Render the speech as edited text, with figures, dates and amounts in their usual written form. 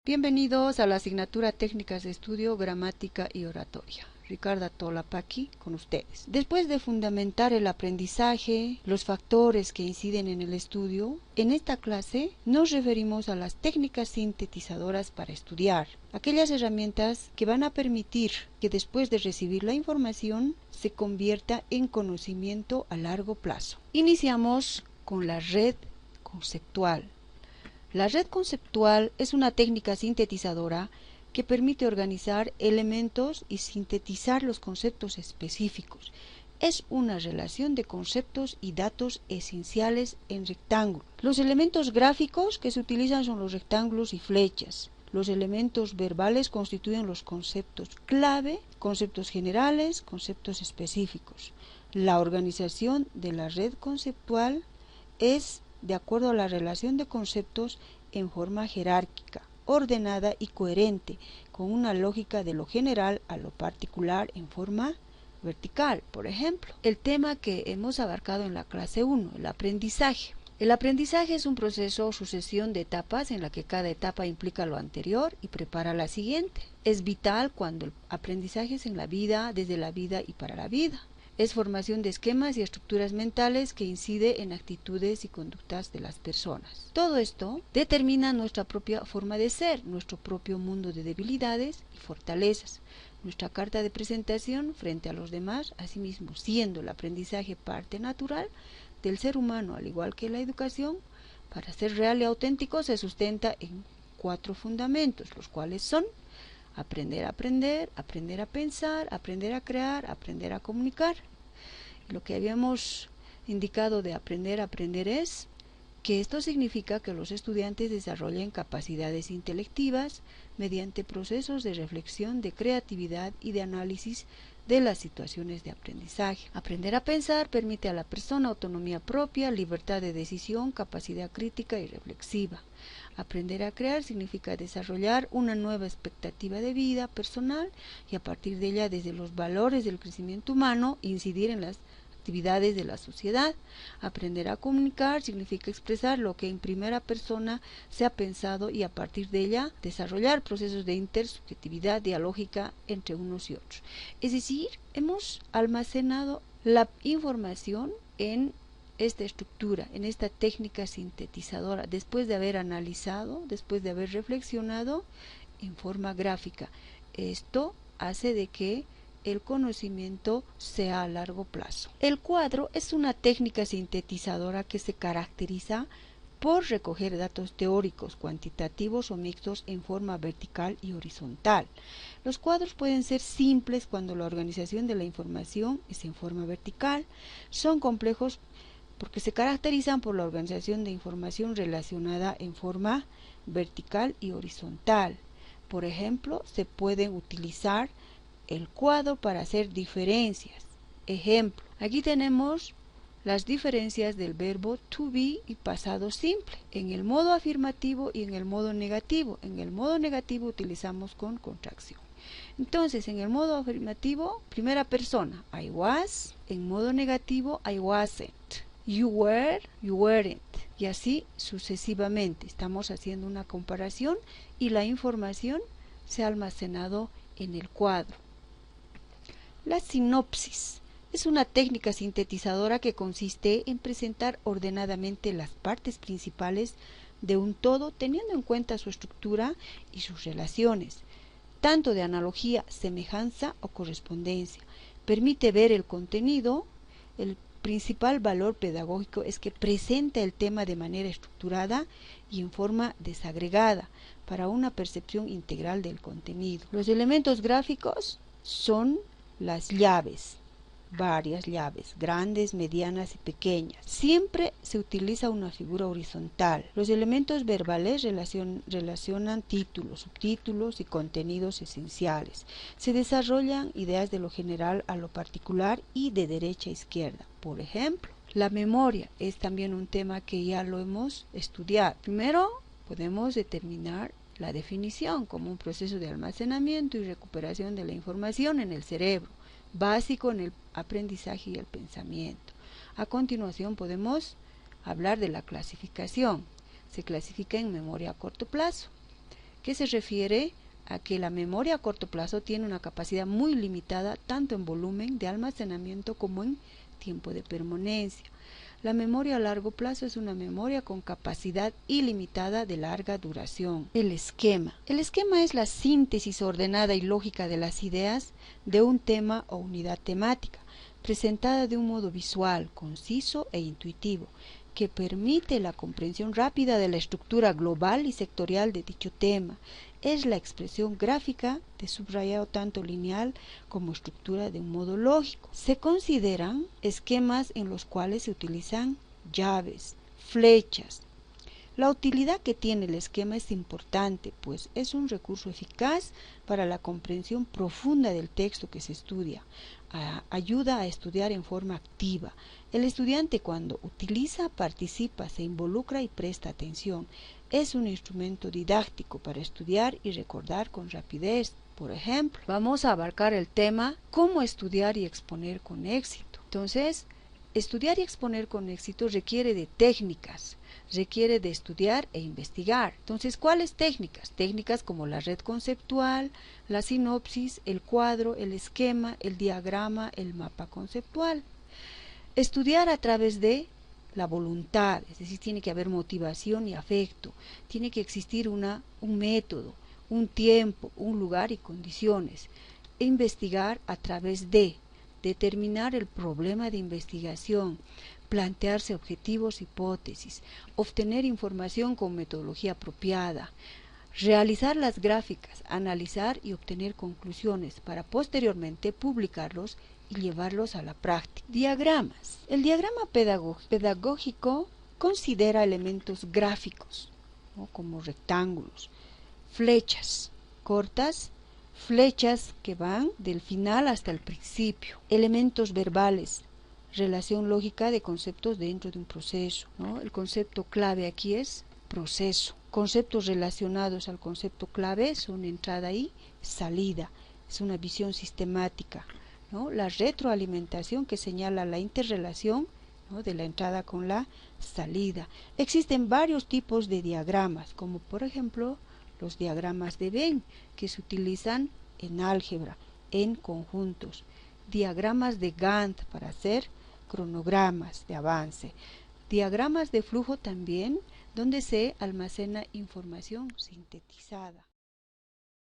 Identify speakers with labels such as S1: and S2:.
S1: Bienvenidos a la asignatura Técnicas de Estudio, Gramática y Oratoria. Ricarda Tolapaki con ustedes. Después de fundamentar el aprendizaje, los factores que inciden en el estudio, en esta clase nos referimos a las técnicas sintetizadoras para estudiar, aquellas herramientas que van a permitir que después de recibir la información se convierta en conocimiento a largo plazo. Iniciamos con la red conceptual. La red conceptual es una técnica sintetizadora que permite organizar elementos y sintetizar los conceptos específicos. Es una relación de conceptos y datos esenciales en rectángulo. Los elementos gráficos que se utilizan son los rectángulos y flechas. Los elementos verbales constituyen los conceptos clave, conceptos generales, conceptos específicos. La organización de la red conceptual es de acuerdo a la relación de conceptos en forma jerárquica, ordenada y coherente, con una lógica de lo general a lo particular en forma vertical. Por ejemplo, el tema que hemos abarcado en la clase 1, el aprendizaje. El aprendizaje es un proceso o sucesión de etapas en la que cada etapa implica lo anterior y prepara la siguiente. Es vital cuando el aprendizaje es en la vida, desde la vida y para la vida. Es formación de esquemas y estructuras mentales que incide en actitudes y conductas de las personas. Todo esto determina nuestra propia forma de ser, nuestro propio mundo de debilidades y fortalezas, nuestra carta de presentación frente a los demás, asimismo siendo el aprendizaje parte natural del ser humano, al igual que la educación. Para ser real y auténtico se sustenta en 4 fundamentos, los cuales son: aprender a aprender, aprender a pensar, aprender a crear, aprender a comunicar. Lo que habíamos indicado de aprender a aprender es que esto significa que los estudiantes desarrollen capacidades intelectivas mediante procesos de reflexión, de creatividad y de análisis de las situaciones de aprendizaje. Aprender a pensar permite a la persona autonomía propia, libertad de decisión, capacidad crítica y reflexiva. Aprender a crear significa desarrollar una nueva expectativa de vida personal y a partir de ella, desde los valores del crecimiento humano, incidir en las actividades de la sociedad. Aprender a comunicar significa expresar lo que en primera persona se ha pensado y a partir de ella desarrollar procesos de intersubjetividad dialógica entre unos y otros. Es decir, hemos almacenado la información en esta estructura, en esta técnica sintetizadora, después de haber analizado, después de haber reflexionado en forma gráfica. Esto hace de que el conocimiento sea a largo plazo. El cuadro es una técnica sintetizadora que se caracteriza por recoger datos teóricos, cuantitativos o mixtos en forma vertical y horizontal. Los cuadros pueden ser simples cuando la organización de la información es en forma vertical. Son complejos porque se caracterizan por la organización de información relacionada en forma vertical y horizontal. Por ejemplo, se pueden utilizar el cuadro para hacer diferencias. Ejemplo, aquí tenemos las diferencias del verbo to be y pasado simple, en el modo afirmativo y en el modo negativo. En el modo negativo utilizamos con contracción. Entonces, en el modo afirmativo, primera persona, I was. En modo negativo, I wasn't. You were, you weren't. Y así sucesivamente. Estamos haciendo una comparación y la información se ha almacenado en el cuadro. La sinopsis es una técnica sintetizadora que consiste en presentar ordenadamente las partes principales de un todo teniendo en cuenta su estructura y sus relaciones, tanto de analogía, semejanza o correspondencia. Permite ver el contenido. El principal valor pedagógico es que presenta el tema de manera estructurada y en forma desagregada para una percepción integral del contenido. Los elementos gráficos son las llaves, varias llaves, grandes, medianas y pequeñas. Siempre se utiliza una figura horizontal. Los elementos verbales relacionan títulos, subtítulos y contenidos esenciales. Se desarrollan ideas de lo general a lo particular y de derecha a izquierda. Por ejemplo, la memoria es también un tema que ya lo hemos estudiado. Primero, podemos determinar la definición como un proceso de almacenamiento y recuperación de la información en el cerebro, básico en el aprendizaje y el pensamiento. A continuación podemos hablar de la clasificación. Se clasifica en memoria a corto plazo, que se refiere a que la memoria a corto plazo tiene una capacidad muy limitada tanto en volumen de almacenamiento como en tiempo de permanencia. La memoria a largo plazo es una memoria con capacidad ilimitada de larga duración. El esquema. El esquema es la síntesis ordenada y lógica de las ideas de un tema o unidad temática, presentada de un modo visual, conciso e intuitivo, que permite la comprensión rápida de la estructura global y sectorial de dicho tema. Es la expresión gráfica de subrayado tanto lineal como estructura de un modo lógico. Se consideran esquemas en los cuales se utilizan llaves, flechas. La utilidad que tiene el esquema es importante, pues es un recurso eficaz para la comprensión profunda del texto que se estudia. Ayuda a estudiar en forma activa. El estudiante, cuando utiliza, participa, se involucra y presta atención. Es un instrumento didáctico para estudiar y recordar con rapidez. Por ejemplo, vamos a abarcar el tema cómo estudiar y exponer con éxito. Entonces, estudiar y exponer con éxito requiere de técnicas, requiere de estudiar e investigar. Entonces, ¿cuáles técnicas? Técnicas como la red conceptual, la sinopsis, el cuadro, el esquema, el diagrama, el mapa conceptual. Estudiar a través de la voluntad, es decir, tiene que haber motivación y afecto, tiene que existir un método, un tiempo, un lugar y condiciones. Investigar a través de determinar el problema de investigación, plantearse objetivos, hipótesis, obtener información con metodología apropiada, realizar las gráficas, analizar y obtener conclusiones para posteriormente publicarlos y llevarlos a la práctica. Diagramas. El diagrama pedagógico considera elementos gráficos, ¿no?, como rectángulos, flechas cortas, flechas que van del final hasta el principio, elementos verbales, relación lógica de conceptos dentro de un proceso, ¿no? El concepto clave aquí es proceso. Conceptos relacionados al concepto clave son entrada y salida. Es una visión sistemática, ¿no? La retroalimentación, que señala la interrelación, ¿no?, de la entrada con la salida. Existen varios tipos de diagramas, como por ejemplo los diagramas de Venn, que se utilizan en álgebra, en conjuntos. Diagramas de Gantt para hacer cronogramas de avance. Diagramas de flujo también, donde se almacena información sintetizada.